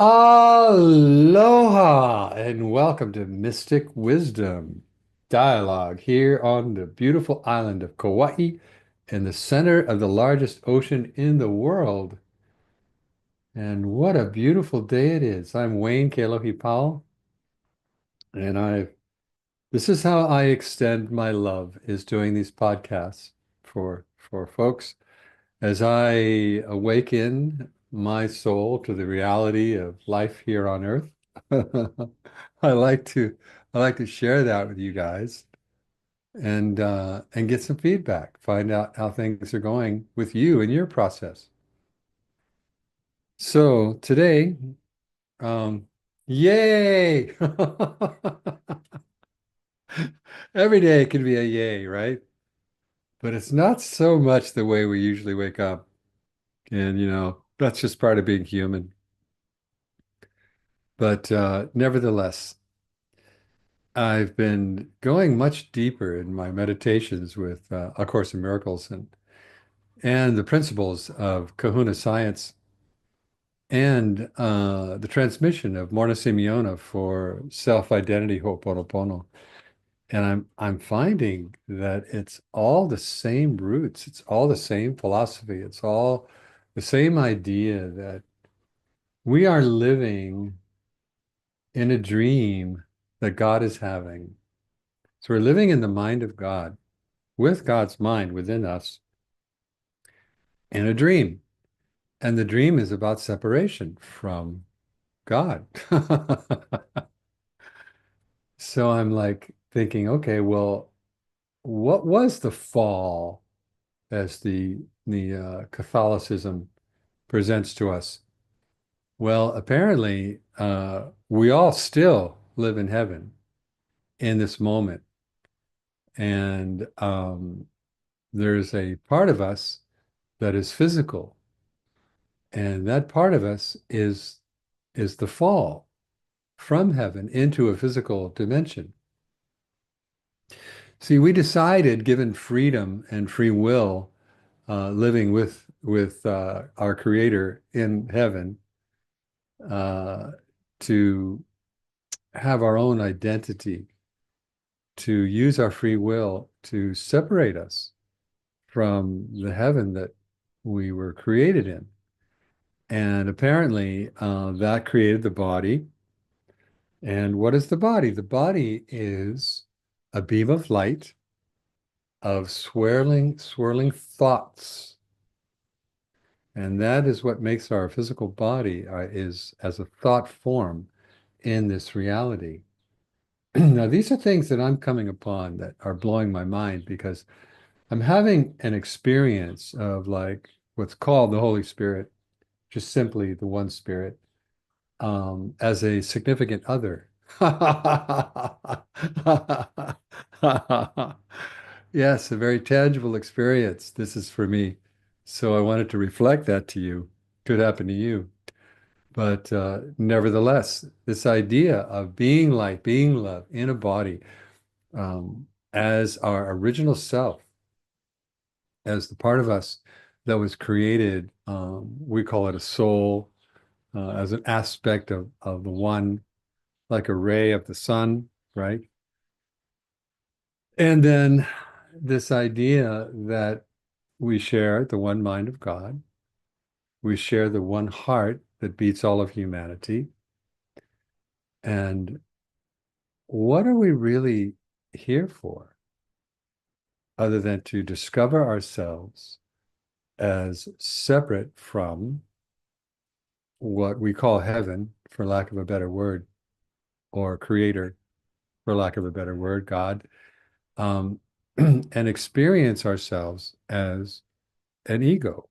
Aloha and welcome to Mystic Wisdom Dialogue here on the beautiful island of Kauai in the center of the largest ocean in the world. And what a beautiful day it is. I'm Wayne Kealohi Powell, and this is how I extend my love is doing these podcasts for folks as I awaken my soul to the reality of life here on Earth. I like to I like to share that with you guys and get some feedback, find out how things are going with you and your process. So today, um, yay! Every day can be a yay, right? But it's not so much the way we usually wake up. And that's just part of being human. But nevertheless, I've been going much deeper in my meditations with A Course in Miracles and the principles of Kahuna science and the transmission of Morna Simeona for self-identity Ho'oponopono. And I'm finding that it's all the same roots, it's all the same philosophy, it's all the same idea that we are living in a dream that God is having. So we're living in the mind of God, with God's mind within us, in a dream. And the dream is about separation from God. So I'm like thinking, okay, well, what was the fall as the Catholicism presents to us? Well, apparently, we all still live in heaven in this moment. And there's a part of us that is physical, and that part of us is the fall from heaven into a physical dimension. See, we decided, given freedom and free will, living with our Creator in heaven, uh, to have our own identity, to use our free will to separate us from the heaven that we were created in. And apparently, that created the body. And what is the body? The body is a beam of light of swirling thoughts. And that is what makes our physical body is as a thought form in this reality. Now, these are things that I'm coming upon that are blowing my mind because I'm having an experience of like what's called the Holy Spirit, just simply the one Spirit, as a significant other. Yes, a very tangible experience. This is for me. So I wanted to reflect that to you. Could happen to you. But nevertheless, this idea of being light, being love in a body, as our original self, as the part of us that was created, we call it a soul, as an aspect of the one, like a ray of the sun, right? And then this idea that we share the one mind of God, we share the one heart that beats all of humanity. And what are we really here for, other than to discover ourselves as separate from what we call heaven, for lack of a better word, or creator, for lack of a better word, God, um, and experience ourselves as an ego,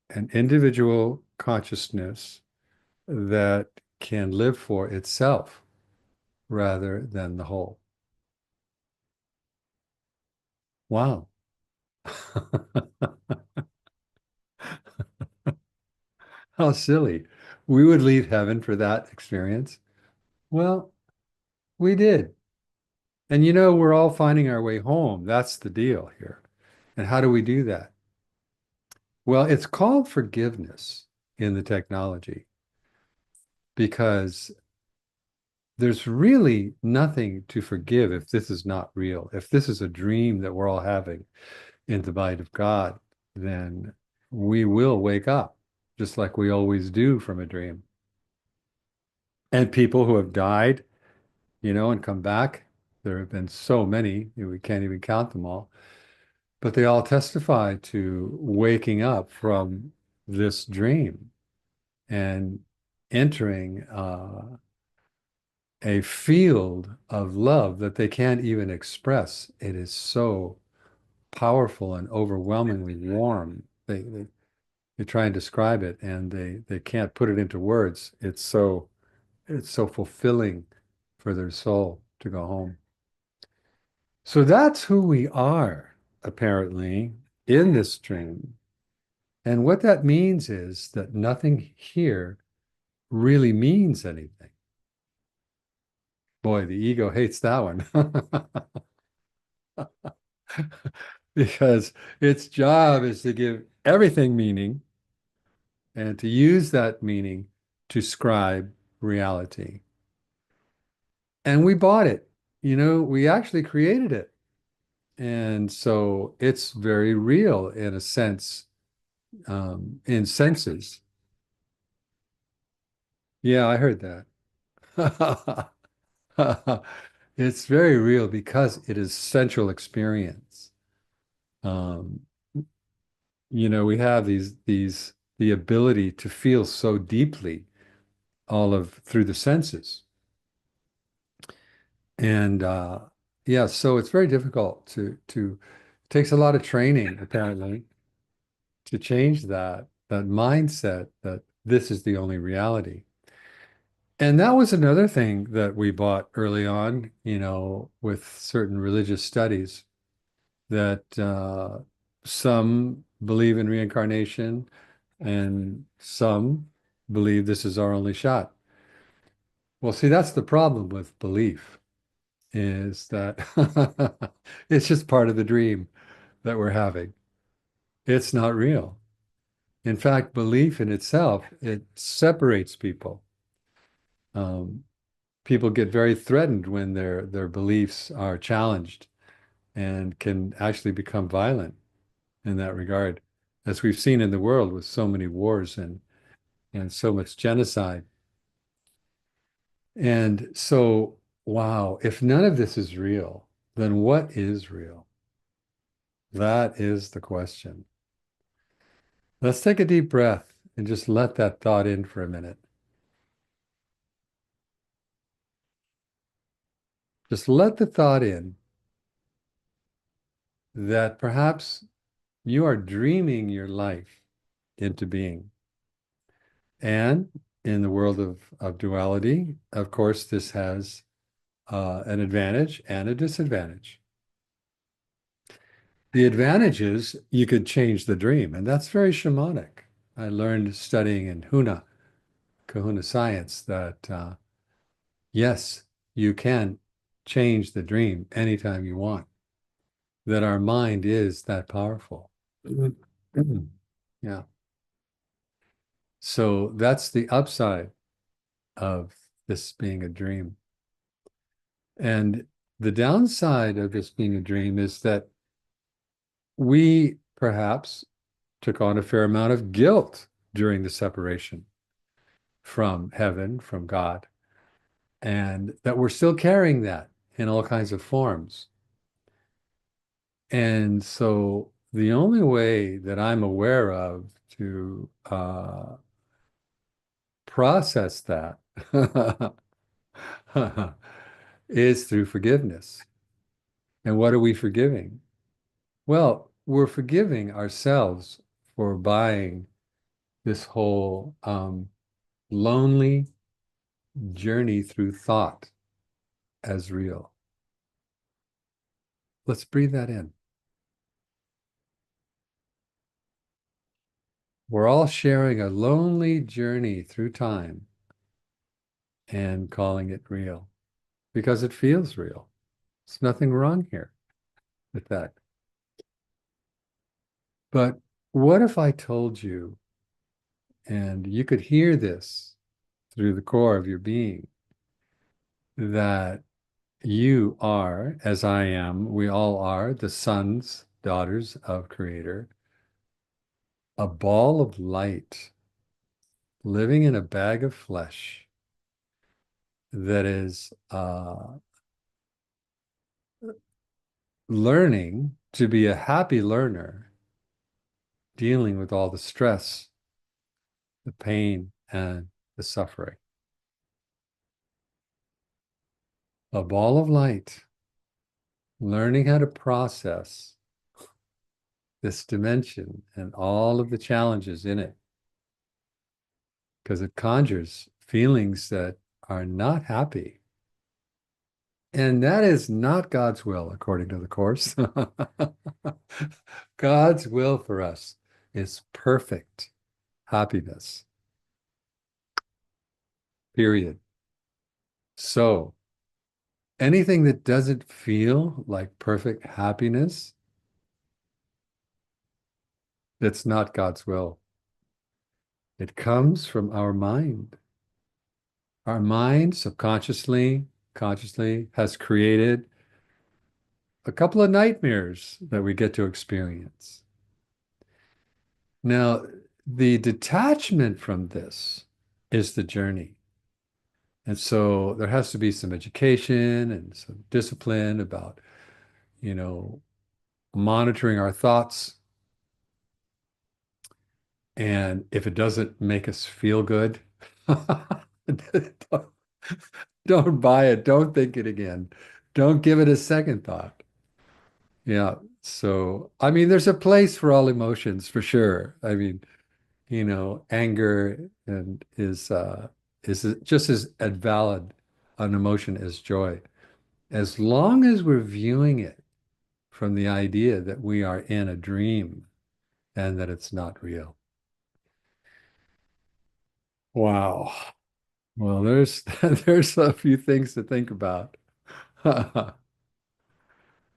an individual consciousness that can live for itself rather than the whole. Wow. How silly. We would leave heaven for that experience. Well, we did. And we're all finding our way home. That's the deal here. And how do we do that? Well, it's called forgiveness in the technology. because there's really nothing to forgive if this is not real. If this is a dream that we're all having in the light of God, then we will wake up just like we always do from a dream. And people who have died, and come back, there have been so many, we can't even count them all, but they all testify to waking up from this dream and entering a field of love that they can't even express. It is so powerful and overwhelmingly warm. They try and describe it and they can't put it into words. It's so fulfilling for their soul to go home. So that's who we are, apparently, in this dream. And what that means is that nothing here really means anything. Boy, the ego hates that one. Because its job is to give everything meaning and to use that meaning to scribe reality. And we bought it. We actually created it. And so it's very real in a sense, in senses. Yeah, I heard that. It's very real because it is central experience. Um, we have the ability to feel so deeply all of through the senses. And yeah, so it's very difficult to takes a lot of training, apparently, to change that mindset that this is the only reality. And that was another thing that we bought early on, with certain religious studies that some believe in reincarnation and some believe this is our only shot. Well, see, that's the problem with belief is that it's just part of the dream that we're having. It's not real. In fact, belief in itself, it separates people. Um, People get very threatened when their beliefs are challenged and can actually become violent in that regard, as we've seen in the world with so many wars and so much genocide. And so, wow, if none of this is real, then what is real? That is the question. Let's take a deep breath and just let that thought in for a minute. Just let the thought in that perhaps you are dreaming your life into being. And in the world of duality, of course, this has an advantage and a disadvantage. The advantage is you could change the dream, and that's very shamanic. I learned studying in Huna, Kahuna science, that yes, you can change the dream anytime you want, that our mind is that powerful. Yeah. So that's the upside of this being a dream. And the downside of this being a dream is that we perhaps took on a fair amount of guilt during the separation from heaven, from God, and that we're still carrying that in all kinds of forms. And so the only way that I'm aware of to process that is through forgiveness. And what are we forgiving? Well, we're forgiving ourselves for buying this whole lonely journey through thought as real. Let's breathe that in. We're all sharing a lonely journey through time and calling it real because it feels real. There's nothing wrong here with that. But what if I told you, and you could hear this through the core of your being that you are, as I am, we all are, the sons, daughters of Creator, a ball of light living in a bag of flesh that is learning to be a happy learner, dealing with all the stress, the pain, and the suffering. A ball of light, learning how to process this dimension and all of the challenges in it, because it conjures feelings that are not happy. And that is not God's will, according to the Course. God's will for us is perfect happiness, period. So anything that doesn't feel like perfect happiness, that's not God's will. It comes from our mind. Our mind subconsciously, consciously has created a couple of nightmares that we get to experience. Now, the detachment from this is the journey. And so there has to be some education and some discipline about, you know, monitoring our thoughts. And if it doesn't make us feel good, don't, don't buy it. Don't think it again. Don't give it a second thought. Yeah. So, I mean, there's a place for all emotions for sure. I mean, anger and is just as valid an emotion as joy, as long as we're viewing it from the idea that we are in a dream and that it's not real. Wow. Well, there's there's a few things to think about.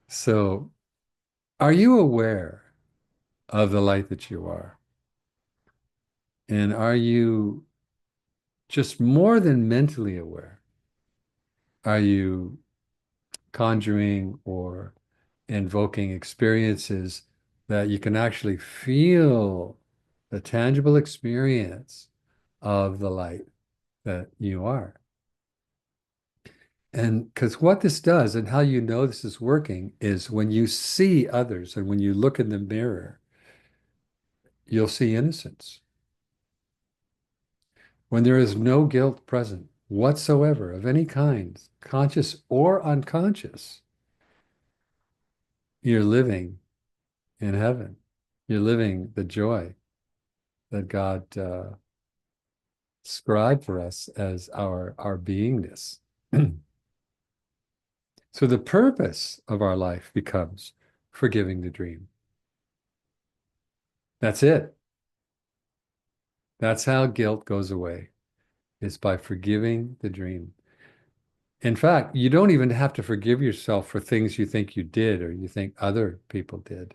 So, are you aware of the light that you are? And are you just more than mentally aware? Are you conjuring or invoking experiences that you can actually feel the tangible experience of the light that you are? And because what this does and how you know this is working is when you see others and when you look in the mirror, you'll see innocence. When there is no guilt present whatsoever of any kind, conscious or unconscious, you're living in heaven. You're living the joy that God scribed for us as our beingness. So the purpose of our life becomes forgiving the dream. That's it. That's how guilt goes away, is by forgiving the dream. In fact, you don't even have to forgive yourself for things you think you did or you think other people did,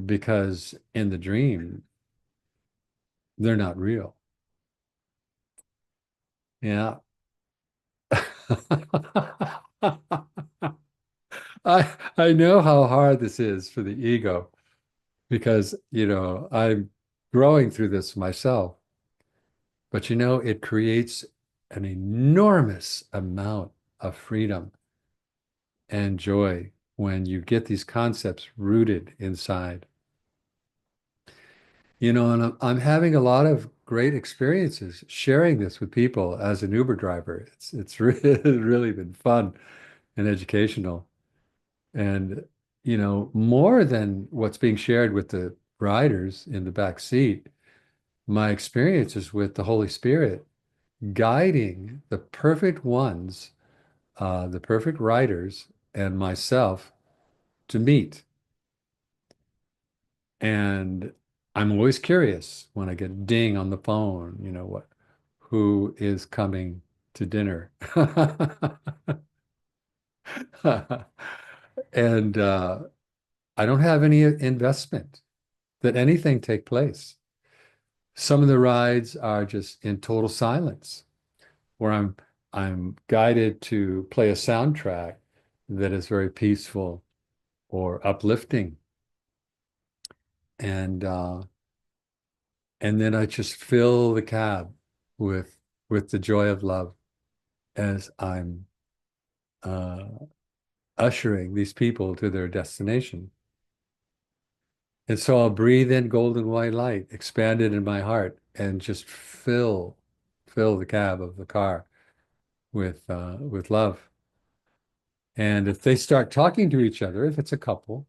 because in the dream, they're not real. Yeah. I know how hard this is for the ego because, I'm growing through this myself. But it creates an enormous amount of freedom and joy when you get these concepts rooted inside. And I'm having a lot of great experiences sharing this with people as an Uber driver. It's really, really been fun and educational. And, more than what's being shared with the riders in the back seat, my experiences with the Holy Spirit guiding the perfect ones, the perfect riders, and myself to meet. And I'm always curious when I get a ding on the phone, who is coming to dinner? And I don't have any investment that anything take place. Some of the rides are just in total silence. where I'm guided to play a soundtrack that is very peaceful or uplifting. And and then I just fill the cab with the joy of love as I'm uh, ushering these people to their destination. And so I'll breathe in golden white light, expanded in my heart, and just fill the cab of the car with love. And if they start talking to each other, if it's a couple,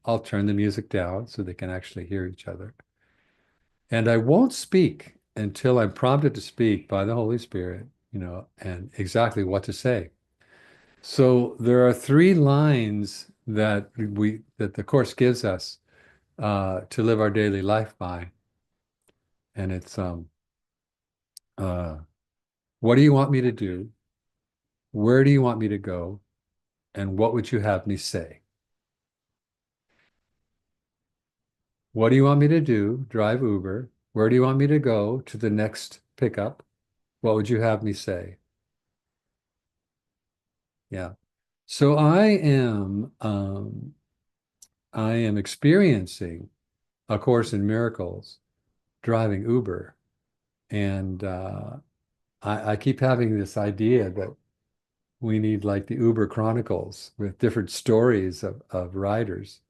I'll turn the music down so they can actually hear each other. And I won't speak until I'm prompted to speak by the Holy Spirit, and exactly what to say. So there are three lines that the Course gives us to live our daily life by. And it's uh, what do you want me to do? Where do you want me to go? And what would you have me say? What do you want me to do? Drive Uber. Where do you want me to go to the next pickup? What would you have me say? Yeah. So I am experiencing A Course in Miracles driving Uber. And I keep having this idea that we need like the Uber Chronicles with different stories of riders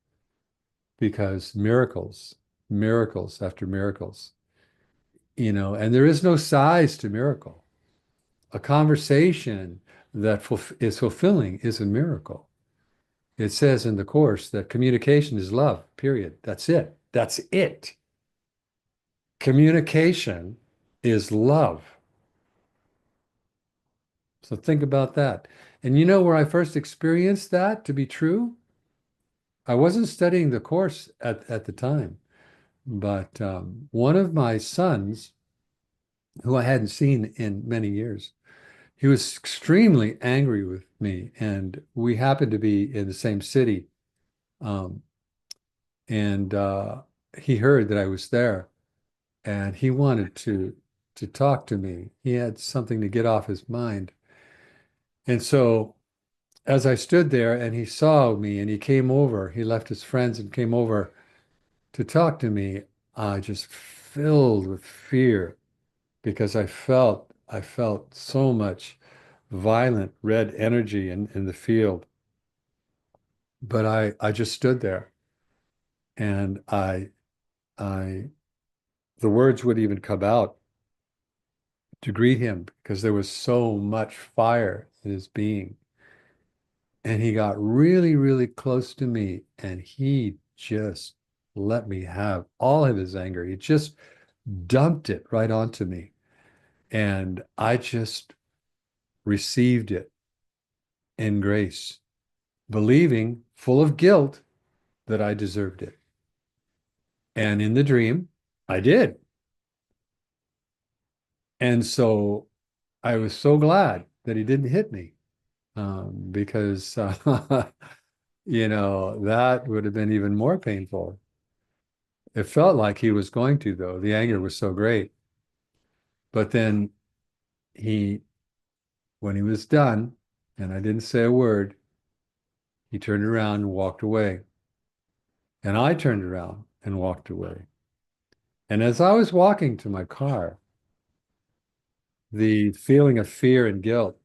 because miracles after miracles, and there is no size to miracle. A conversation that is fulfilling is a miracle. It says in the Course that communication is love, period. That's it. That's it. Communication is love. So think about that. And you know where I first experienced that to be true? I wasn't studying the Course at the time, but one of my sons, who I hadn't seen in many years, he was extremely angry with me. And we happened to be in the same city. Um, and he heard that I was there and he wanted to talk to me. He had something to get off his mind. And so as I stood there and he saw me and he came over, he left his friends and came over to talk to me, I just filled with fear because I felt so much violent red energy in the field. But I just stood there and I the words would even come out to greet him because there was so much fire in his being. And he got really, really close to me and he just let me have all of his anger. He just dumped it right onto me. And I just received it in grace, believing full of guilt that I deserved it. And in the dream, I did. And so I was so glad that he didn't hit me because, that would have been even more painful. It felt like he was going to, though. The anger was so great. But then he, when he was done, and I didn't say a word, he turned around and walked away. And I turned around and walked away. And as I was walking to my car, the feeling of fear and guilt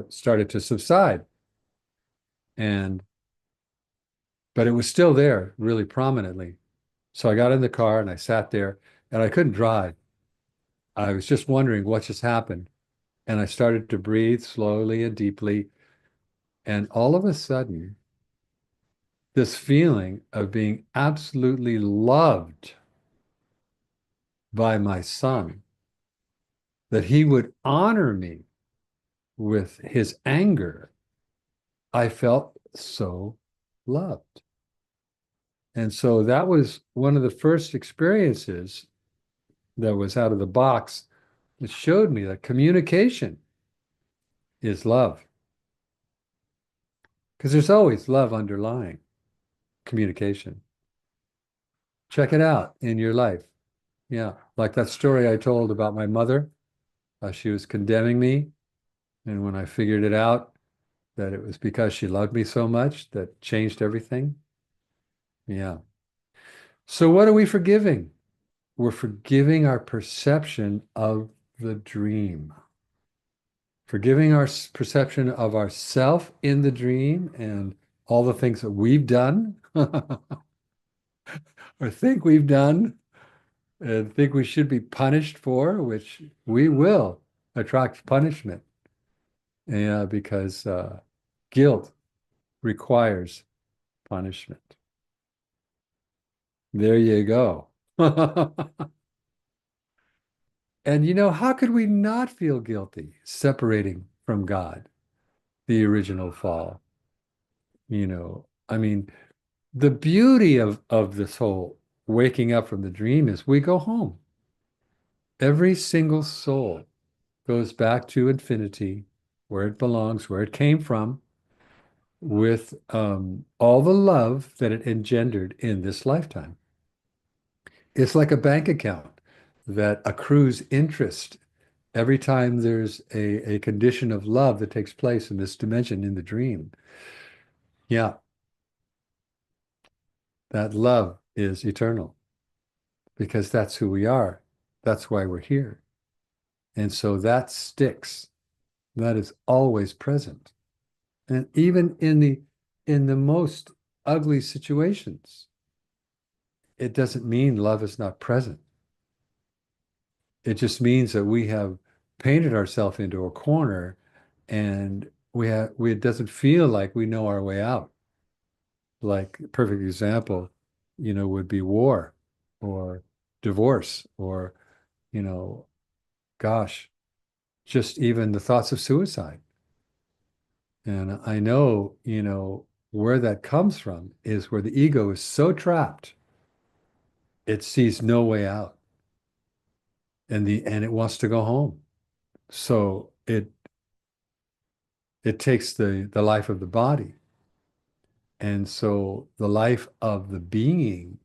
started to subside. And, but it was still there really prominently. So I got in the car and I sat there and I couldn't drive. I was just wondering what just happened. And I started to breathe slowly and deeply. And all of a sudden, this feeling of being absolutely loved by my son, that he would honor me with his anger, I felt so loved. And so that was one of the first experiences that was out of the box that showed me that communication is love. Because there's always love underlying communication. Check it out in your life. Yeah. Like that story I told about my mother. She was condemning me. And when I figured it out, that it was because she loved me so much, that changed everything. Yeah. So what are we forgiving? We're forgiving our perception of the dream, forgiving our perception of ourself in the dream and all the things that we've done or think we've done and think we should be punished for, which we will attract punishment. Yeah, because guilt requires punishment. There you go. And how could we not feel guilty separating from God, the original fall? I mean, the beauty of this whole waking up from the dream is we go home. Every single soul goes back to infinity, where it belongs, where it came from, with all the love that it engendered in this lifetime. It's like a bank account that accrues interest every time there's a condition of love that takes place in this dimension in the dream. Yeah, that love is eternal because that's who we are. That's why we're here. And so that sticks. That is always present. And even in the most ugly situations, it doesn't mean love is not present. It just means that we have painted ourselves into a corner and it doesn't feel like we know our way out. Like a perfect example, would be war or divorce or, you know, gosh, just even the thoughts of suicide. And I know, where that comes from is where the ego is so trapped, it sees no way out and it wants to go home. So it takes the life of the body. And so the life of the being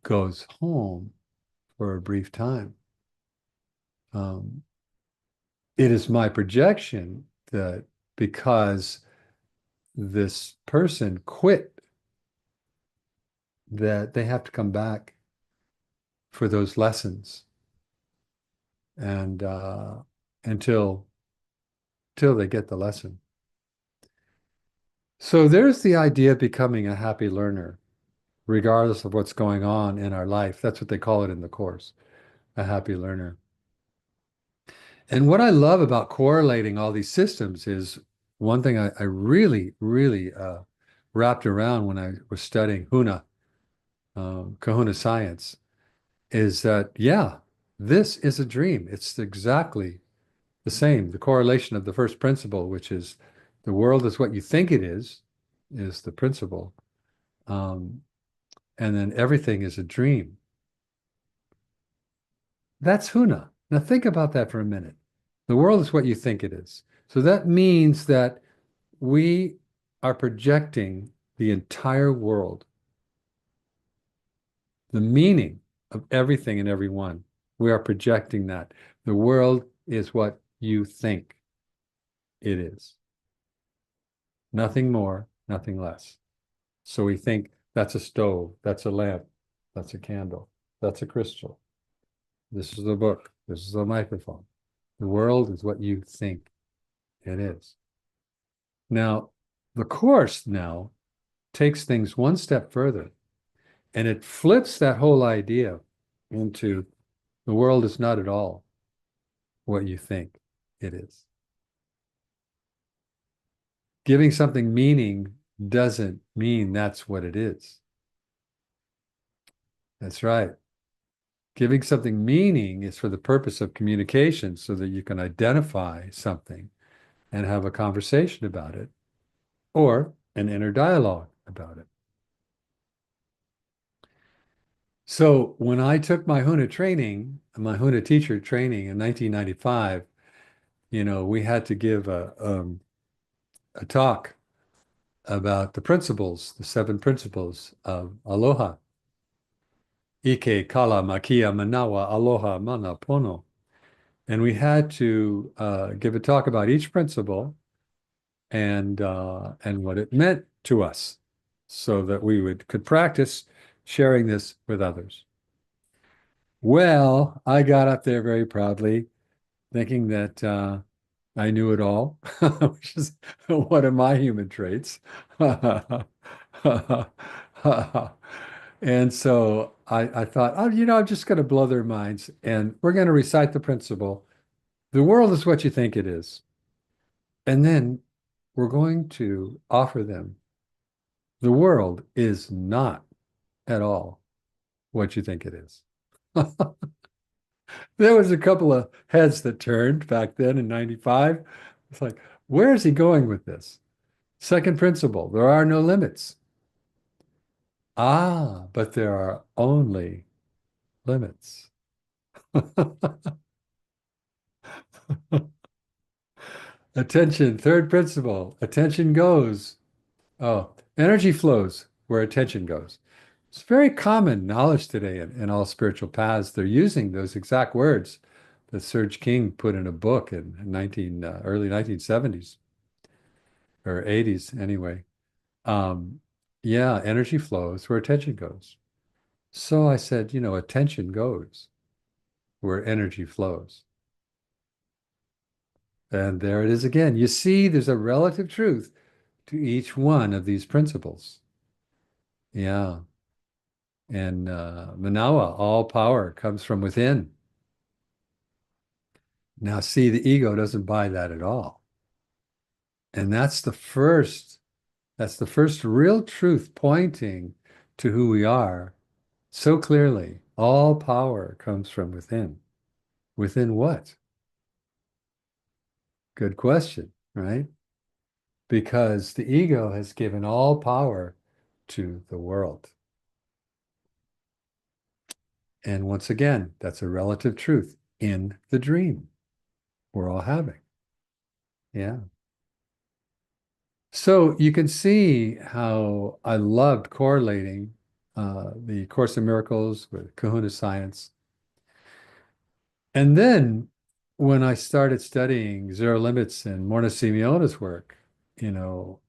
goes home for a brief time. Um, it is my projection that because this person quit, that they have to come back for those lessons and until till they get the lesson. So there's the idea of becoming a happy learner, regardless of what's going on in our life. That's what they call it in the course, a happy learner. And what I love about correlating all these systems is one thing I really, really wrapped around when I was studying Huna, Kahuna science, is that, yeah, this is a dream. It's exactly the same. The correlation of the first principle, which is the world is what you think it is the principle. Um, and then everything is a dream. That's Huna. Now think about that for a minute. The world is what you think it is. So that means that we are projecting the entire world, the meaning of everything and everyone. We are projecting that. The world is what you think it is. Nothing more, nothing less. So we think that's a stove, that's a lamp, that's a candle, that's a crystal. This is a book, this is a microphone. The world is what you think it is. Now, the Course now takes things one step further and it flips that whole idea into the world is not at all what you think it is. Giving something meaning doesn't mean that's what it is. That's right. Giving something meaning is for the purpose of communication so that you can identify something and have a conversation about it or an inner dialogue about it. So when I took my Huna training, my Huna teacher training in 1995, we had to give a talk about the principles, the seven principles of Aloha. Ike, Kala, Makia, Manawa, Aloha, Mana, Pono. And we had to give a talk about each principle and what it meant to us so that we could practice sharing this with others. Well, I got up there very proudly, thinking that I knew it all, which is one of my human traits. And so I thought, oh, I'm just going to blow their minds and we're going to recite the principle. The world is what you think it is. And then we're going to offer them the world is not at all what you think it is. There was a couple of heads that turned back then in 95. It's like, where is he going with this? Second principle, there are no limits. Ah, but there are only limits. Attention, third principle, attention goes. Oh, energy flows where attention goes. It's very common knowledge today in all spiritual paths. They're using those exact words that Serge King put in a book in early 1970s or 80s anyway. Um, yeah, energy flows where attention goes. So I said, attention goes where energy flows. And there it is again. You see, there's a relative truth to each one of these principles. Yeah. And Manawa, all power comes from within. Now, see, the ego doesn't buy that at all. And that's the first real truth pointing to who we are so clearly. All power comes from within. Within what? Good question, right? Because the ego has given all power to the world. And once again, that's a relative truth in the dream we're all having. Yeah. So you can see how I loved correlating the Course in Miracles with Kahuna science. And then when I started studying Zero Limits and Morna Simeona's work, you know,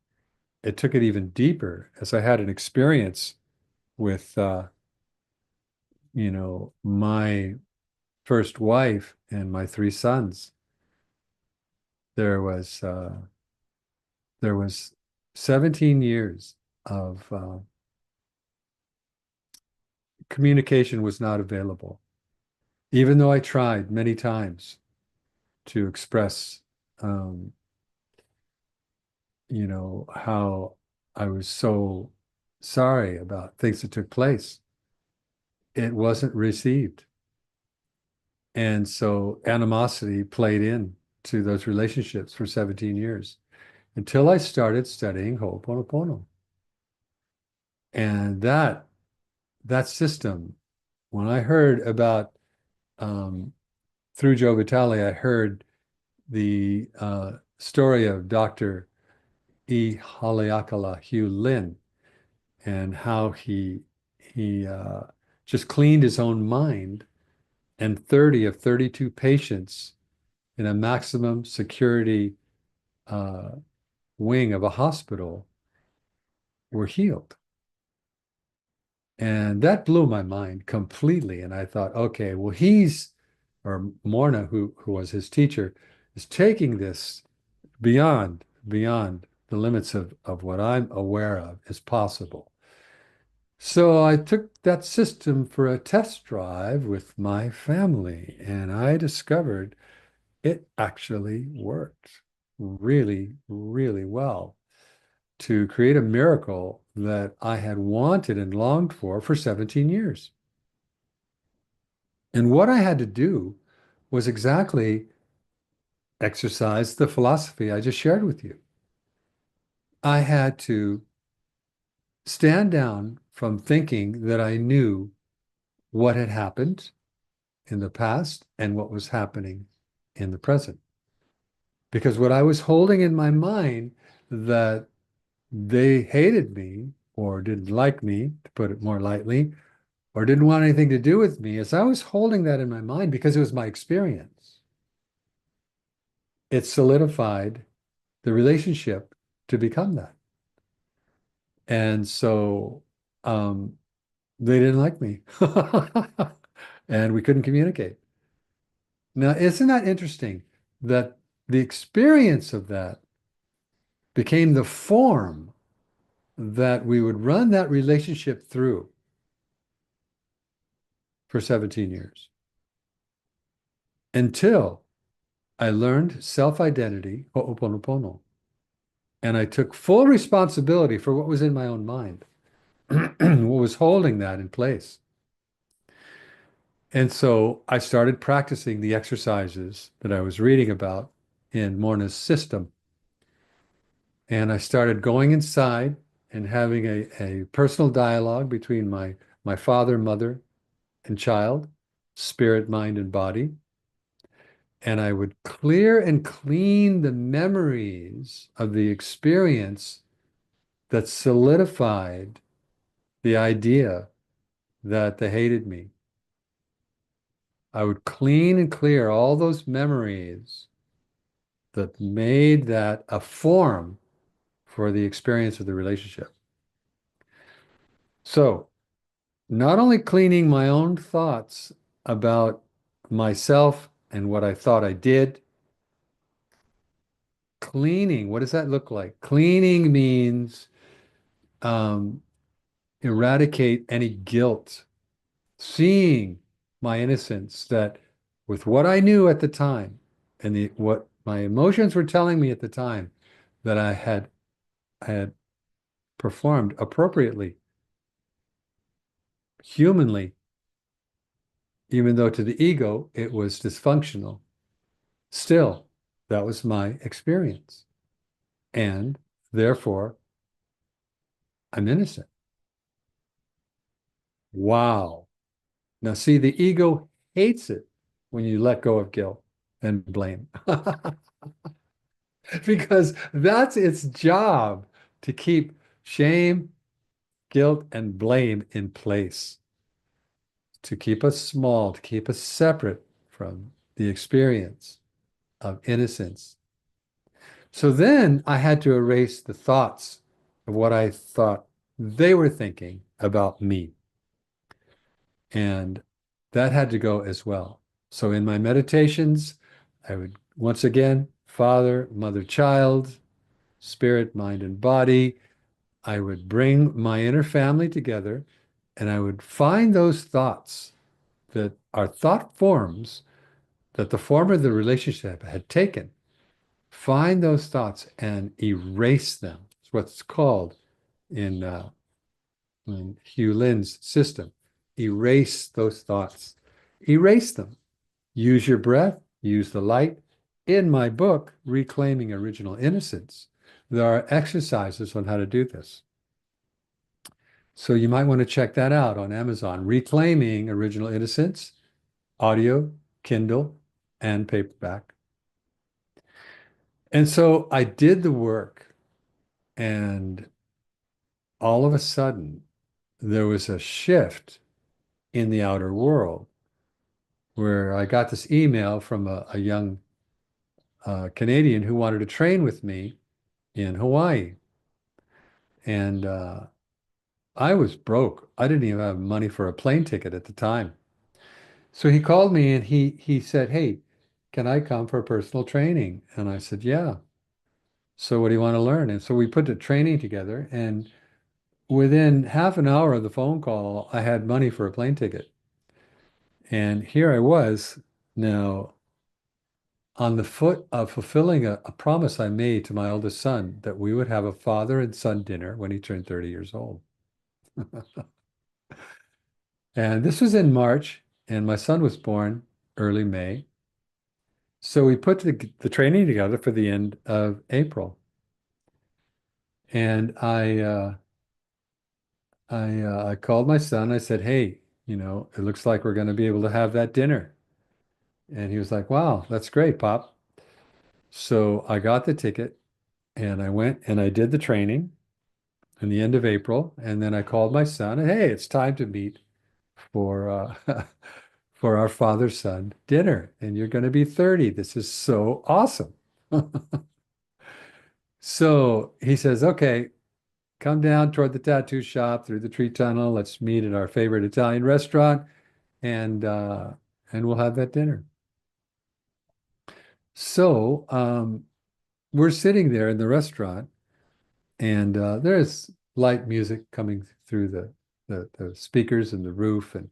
it took it even deeper as I had an experience with, my first wife and my three sons. There was there was 17 years of communication was not available, even though I tried many times to express, um, how I was so sorry about things that took place. It wasn't received. And so animosity played in to those relationships for 17 years until I started studying Ho'oponopono. And that system, when I heard about um, through Joe Vitale, I heard the story of Dr. E. Haleakala Hugh Lin and how he just cleaned his own mind, and 30 of 32 patients in a maximum security uh, wing of a hospital were healed. And that blew my mind completely. And I thought, okay, well, or Morna, who was his teacher, is taking this beyond the limits of what I'm aware of is possible. So I took that system for a test drive with my family, and I discovered it actually worked really, really well to create a miracle that I had wanted and longed for 17 years. And what I had to do was exactly exercise the philosophy I just shared with you. I had to stand down from thinking that I knew what had happened in the past and what was happening in the present. Because what I was holding in my mind that they hated me or didn't like me, to put it more lightly, or didn't want anything to do with me, as I was holding that in my mind because it was my experience. it solidified the relationship to become that. And so they didn't like me. And we couldn't communicate. Now, isn't that interesting that the experience of that became the form that we would run that relationship through for 17 years until I learned self-identity, Ho'oponopono, and I took full responsibility for what was in my own mind, what was holding that in place. And so I started practicing the exercises that I was reading about in Morna's system. And I started going inside and having a personal dialogue between my father, mother, and child, spirit, mind, and body. And I would clear and clean the memories of the experience that solidified the idea that they hated me. I would clean and clear all those memories that made that a form for the experience of the relationship. So, not only cleaning my own thoughts about myself and what I thought I did, cleaning, what does that look like? Cleaning means um, eradicate any guilt, seeing my innocence that with what I knew at the time and what my emotions were telling me at the time that I had performed appropriately, humanly, even though to the ego it was dysfunctional. Still, that was my experience. And therefore, I'm innocent. Wow. Now, see, the ego hates it when you let go of guilt and blame because that's its job to keep shame, guilt, and blame in place, to keep us small, to keep us separate from the experience of innocence. So then I had to erase the thoughts of what I thought they were thinking about me. And that had to go as well. So in my meditations, I would once again, father, mother, child, spirit, mind, and body. I would bring my inner family together and I would find those thoughts that are thought forms that the former of the relationship had taken. Find those thoughts and erase them. It's what's called in Hugh Lin's system. Erase those thoughts. Erase them. Use your breath, use the light. In my book, Reclaiming Original Innocence, there are exercises on how to do this. So you might want to check that out on Amazon. Reclaiming Original Innocence, audio, Kindle, and paperback. And so I did the work, and all of a sudden, there was a shift in the outer world where I got this email from a young Canadian who wanted to train with me in Hawaii. And I was broke. I didn't even have money for a plane ticket at the time. So he called me and he said, "Hey, can I come for personal training?" And I said, "Yeah." So what do you want to learn? And so we put the training together, and within half an hour of the phone call, I had money for a plane ticket. And here I was now on the foot of fulfilling a promise I made to my oldest son that we would have a father and son dinner when he turned 30 years old. And this was in March, and my son was born early May. So we put the training together for the end of April. And I called my son. I said, "Hey, it looks like we're going to be able to have that dinner." And he was like, "Wow, that's great, Pop." So I got the ticket and I went and I did the training in the end of April. And then I called my son and, "Hey, it's time to meet for for our father-son dinner. And you're going to be 30. This is so awesome." So he says, okay, come down toward the tattoo shop through the tree tunnel. Let's meet at our favorite Italian restaurant and and we'll have that dinner. So we're sitting there in the restaurant and there's light music coming through the speakers and the roof. And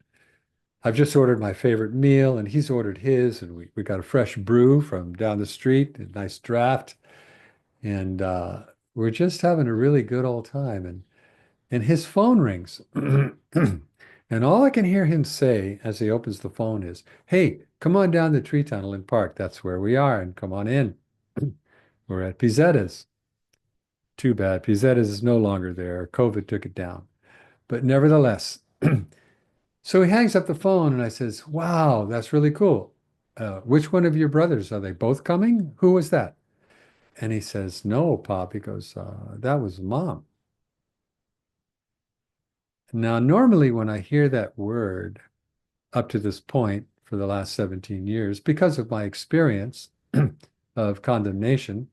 I've just ordered my favorite meal and he's ordered his. And we got a fresh brew from down the street, a nice draft. And we're just having a really good old time. And his phone rings. And all I can hear him say as he opens the phone is, hey, come on down the tree tunnel and park. That's where we are. And come on in. We're at Pizzetta's. Too bad. Pizzetta's is no longer there. COVID took it down. But nevertheless, so he hangs up the phone and I says, wow, that's really cool. Which one of your brothers? Are they both coming? Who was that? And he says, no, Pop. He goes, that was Mom. Now, normally when I hear that word up to this point for the last 17 years, because of my experience of condemnation,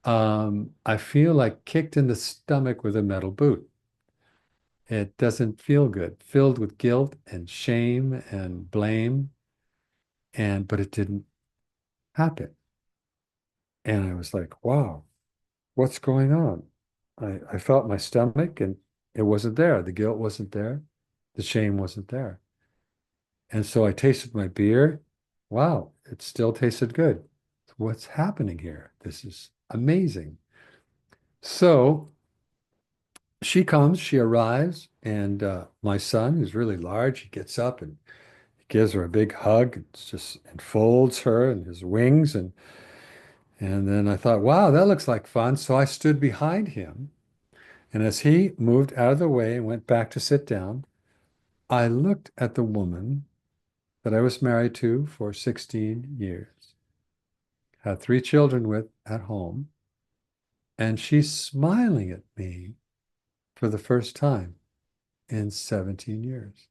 I feel like kicked in the stomach with a metal boot. It doesn't feel good, filled with guilt and shame and blame. And, but it didn't happen. And I was like, wow, what's going on? I felt my stomach and it wasn't there. The guilt wasn't there. The shame wasn't there. And so I tasted my beer. Wow, it still tasted good. What's happening here? This is amazing. So she arrives, and my son, who's really large, he gets up and gives her a big hug. It's just enfolds her in his wings, and then I thought, wow, that looks like fun. So I stood behind him, and as he moved out of the way and went back to sit down, I looked at the woman that I was married to for 16 years, had three children with at home, and she's smiling at me for the first time in 17 years.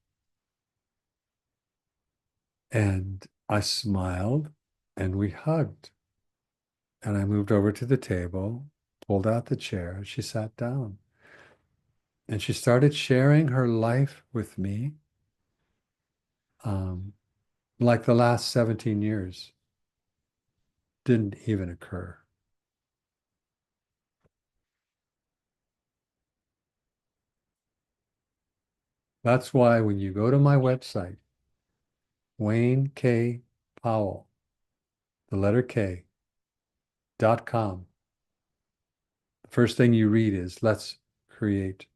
And I smiled and we hugged. And I moved over to the table, pulled out the chair. She sat down and she started sharing her life with me, um, like the last 17 years didn't even occur. That's why when you go to my website, Wayne K. Powell, the letter K.com, the first thing you read is let's create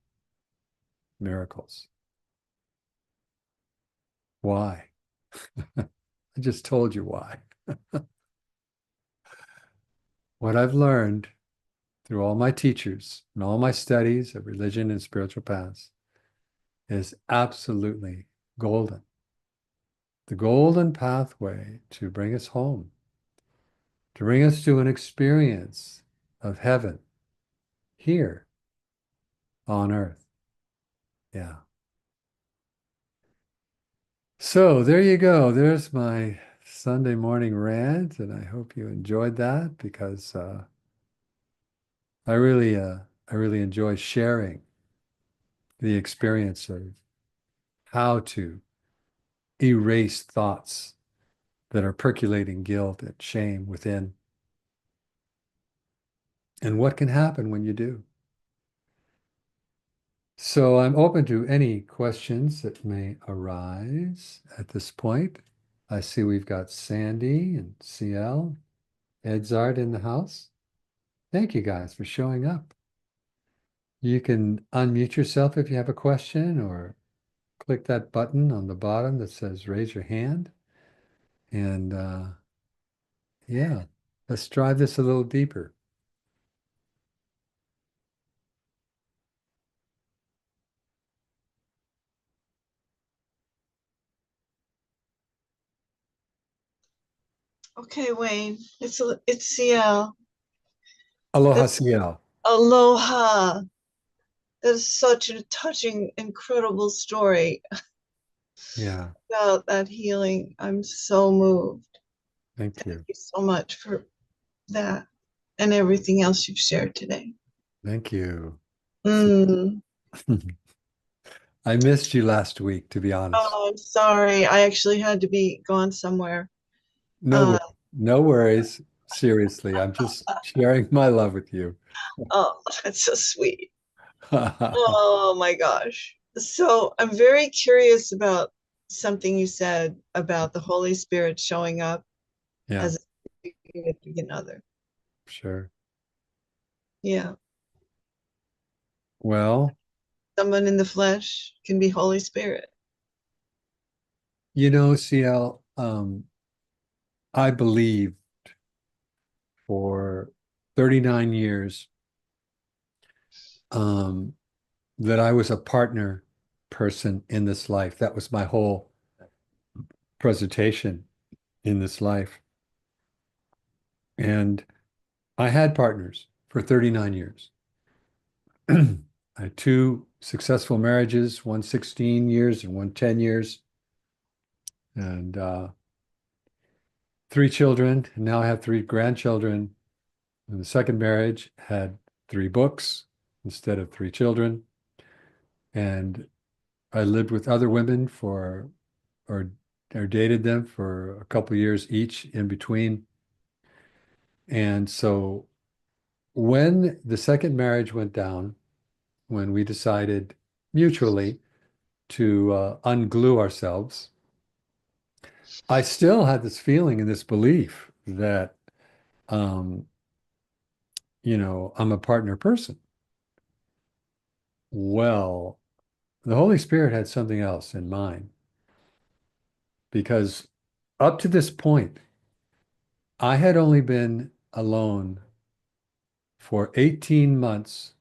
miracles. Why? I just told you why. What I've learned through all my teachers and all my studies of religion and spiritual paths is absolutely golden. The golden pathway to bring us home, to bring us to an experience of heaven here on earth. Yeah. So there you go. There's my Sunday morning rant, and I hope you enjoyed that because I really, I really enjoy sharing the experience of how to erase thoughts that are percolating guilt and shame within, and what can happen when you do. So I'm open to any questions that may arise at this point. I see we've got Sandy and CL, Edzard in the house. Thank you guys for showing up. You can unmute yourself if you have a question or click that button on the bottom that says raise your hand. And yeah, let's drive this a little deeper. Okay, Wayne, it's CL. Aloha, That's CL. Aloha. That is such a touching, incredible story Yeah, about that healing. I'm so moved. thank Thank you. you so much for that and everything else you've shared today. Thank you. Mm. I missed you last week, to be honest. Oh, I'm sorry. I actually had to be gone somewhere. No, Uh, no worries. Seriously, I'm just sharing my love with you. oh, that's so sweet. Oh my gosh. So I'm very curious about something you said about the Holy Spirit showing up Yeah, as a significant other. sure. Yeah. Well, Someone in the flesh can be Holy Spirit. CL, I believe for 39 years um, that I was a partner person in this life. That was my whole presentation in this life. And I had partners for 39 years. I had two successful marriages, one 16 years and one 10 years, and three children. And now I have three grandchildren. And the second marriage had three books instead of three children. And I lived with other women or, or dated them for a couple of years each in between. And so when the second marriage went down, when we decided mutually to unglue ourselves, I still had this feeling and this belief that, um, I'm a partner person. Well, the Holy Spirit had something else in mind because up to this point, I had only been alone for 18 months,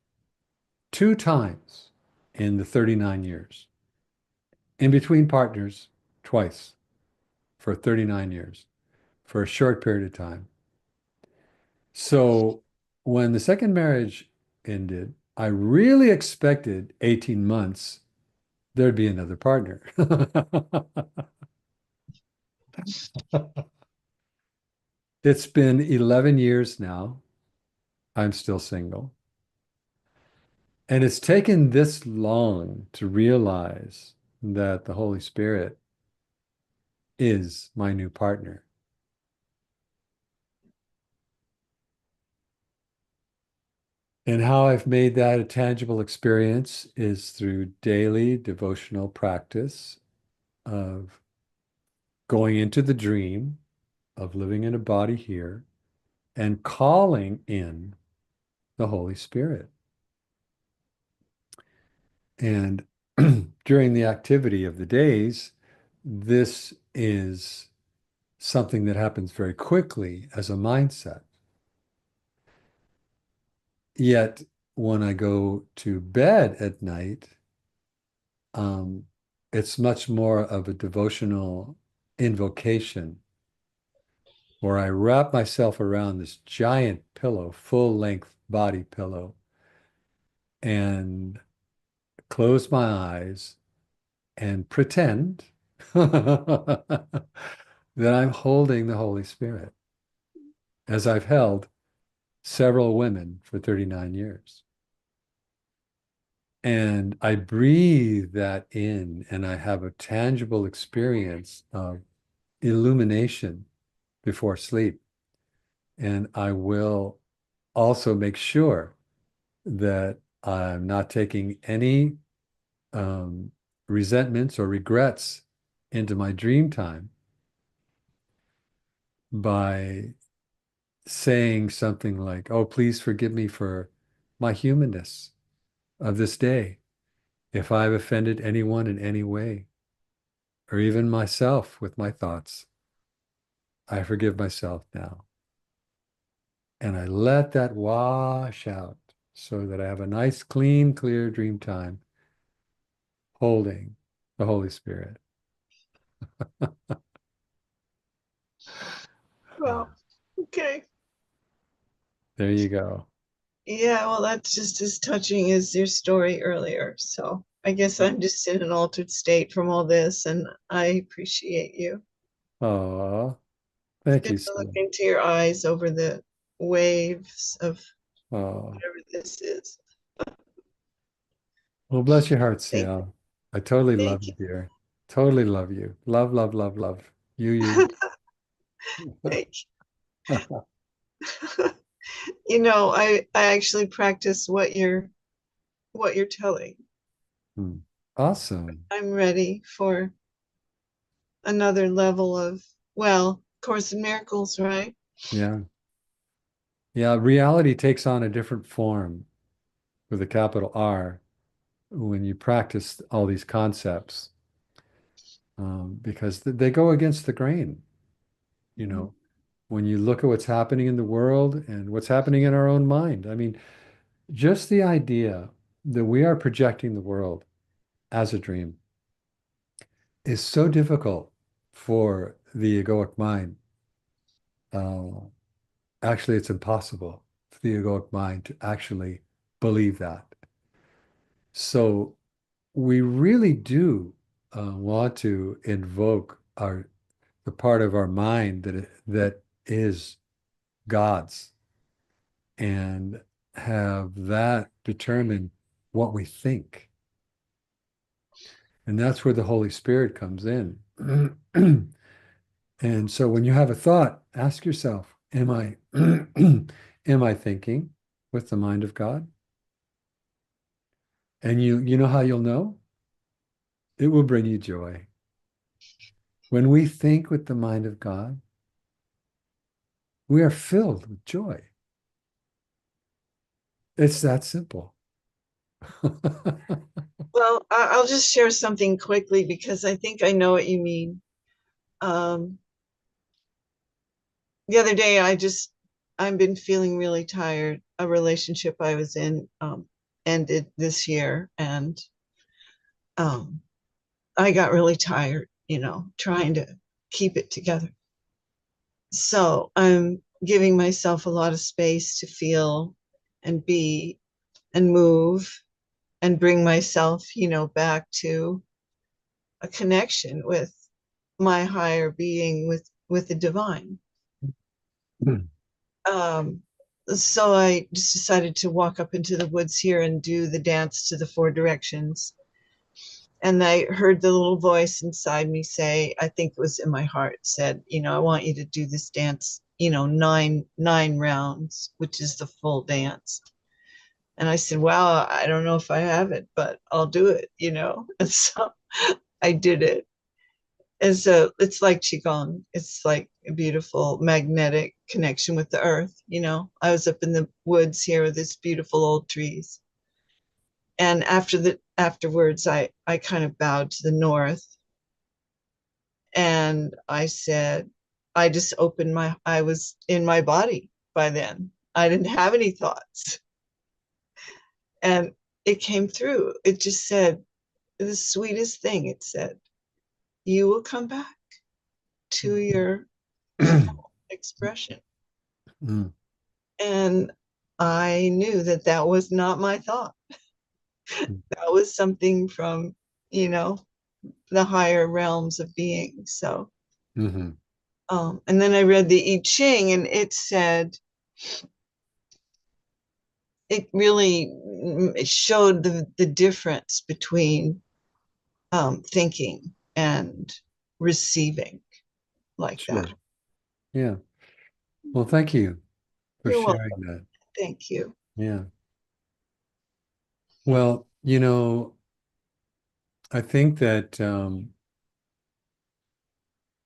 two times in the 39 years, in between partners, twice for 39 years, for a short period of time. So when the second marriage ended, I really expected 18 months there'd be another partner. It's been 11 years now. I'm still single. And it's taken this long to realize that the Holy Spirit is my new partner. And how I've made that a tangible experience is through daily devotional practice of going into the dream of living in a body here and calling in the Holy Spirit. And during the activity of the days, this is something that happens very quickly as a mindset. Yet when I go to bed at night, um, it's much more of a devotional invocation where I wrap myself around this giant pillow, full length body pillow, and close my eyes and pretend that I'm holding the Holy Spirit as I've held several women for 39 years. And I breathe that in, and I have a tangible experience of illumination before sleep. And I will also make sure that I'm not taking any um, resentments or regrets into my dream time by saying something like, "Oh, please forgive me for my humanness of this day. If I've offended anyone in any way, or even myself with my thoughts, I forgive myself now." And I let that wash out so that I have a nice, clean, clear dream time holding the Holy Spirit. Well, okay. There you go. Yeah, well, that's just as touching as your story earlier. So I guess I'm just in an altered state from all this, and I appreciate you. Oh, It's thank good you to so look much. into your eyes over the waves of Oh, whatever this is. well, bless your heart, Thank, Seal. I totally love thank you, dear. Totally love you. Love, love, love, love. You. you. Thank you. You know, I actually practice what you're telling. Hmm. Awesome. I'm ready for another level of, well, Course in Miracles, right? Yeah. Yeah. Reality takes on a different form with a capital R when you practice all these concepts, because they go against the grain. You Mhm. know, when you look at what's happening in the world and what's happening in our own mind. I mean, just the idea that we are projecting the world as a dream is so difficult for the egoic mind. Uh, Actually, it's impossible for the egoic mind to actually believe that. So we really do want to invoke the part of our mind that is God's, and have that determine what we think. And that's where the Holy Spirit comes in. And so when you have a thought, ask yourself, am I am I thinking with the mind of God? And you know how you'll know? It will bring you joy. When we think with the mind of God, we are filled with joy. It's that simple. Well, I'll just share something quickly because I think I know what you mean. Um, the other day, I've been feeling really tired. A relationship I was in ended this year, and um, I got really tired, trying to keep it together. So I'm giving myself a lot of space to feel and be and move and bring myself, back to a connection with my higher being, with the divine. Um, so I just decided to walk up into the woods here and do the dance to the four directions. And I heard the little voice inside me say, I think it was in my heart, said, I want you to do this dance, nine rounds, which is the full dance. And I said, wow, I don't know if I have it, but I'll do it. And so I did it. And so it's like Qigong. It's like a beautiful magnetic connection with the earth. I was up in the woods here with these beautiful old trees. And afterwards I kind of bowed to the north and I said, I just I was in my body by then. I didn't have any thoughts. And it came through. It just said the sweetest thing. It said, you will come back to your full expression. Mm, And I knew that that was not my thought. mm, That was something from, you know, the higher realms of being. So, mhm. and then I read the I Ching and it said, it really it showed the difference between thinking and receiving like that. Sure. Yeah. Well, thank you for You're sharing welcome. that. Thank you. Yeah. Well, I think that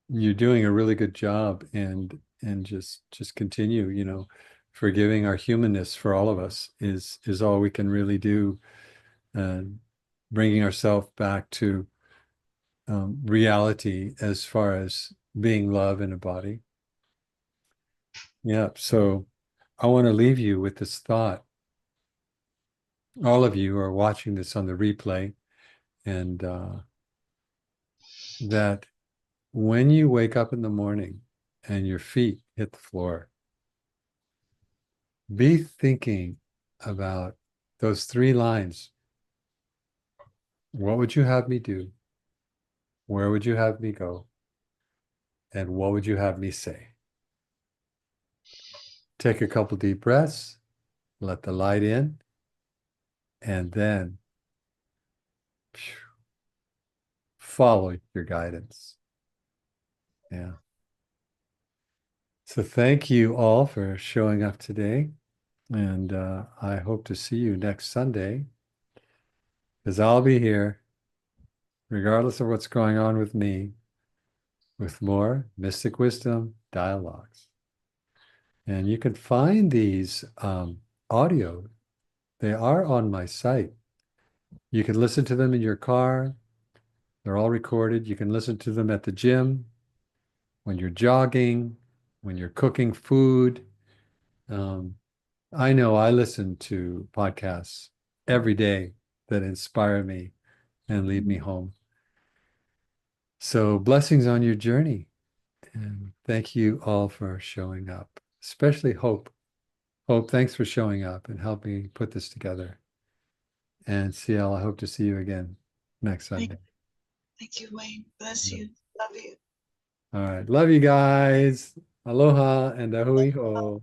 you're doing a really good job, and just continue, forgiving our humanness for all of us is all we can really do, and bringing ourselves back to reality as far as being love in a body. Yeah. So I want to leave you with this thought. All of you are watching this on the replay, and that when you wake up in the morning and your feet hit the floor, be thinking about those three lines. What would you have me do? Where would you have me go? And what would you have me say? Take a couple deep breaths, let the light in, and then follow your guidance. Yeah. So thank you all for showing up today. And I hope to see you next Sunday because I'll be here, regardless of what's going on with me, with more Mystic Wisdom dialogues. And you can find these audio. They are on my site. You can listen to them in your car. They're all recorded. You can listen to them at the gym, when you're jogging, when you're cooking food. Um, I know I listen to podcasts every day that inspire me and lead me home. So blessings on your journey. And thank you all for showing up, especially Hope. Hope, thanks for showing up and helping put this together. And CL, I hope to see you again next Thank, Sunday. thank you, Wayne. Bless you. Love you. All right. Love you guys. Aloha and ahui ho.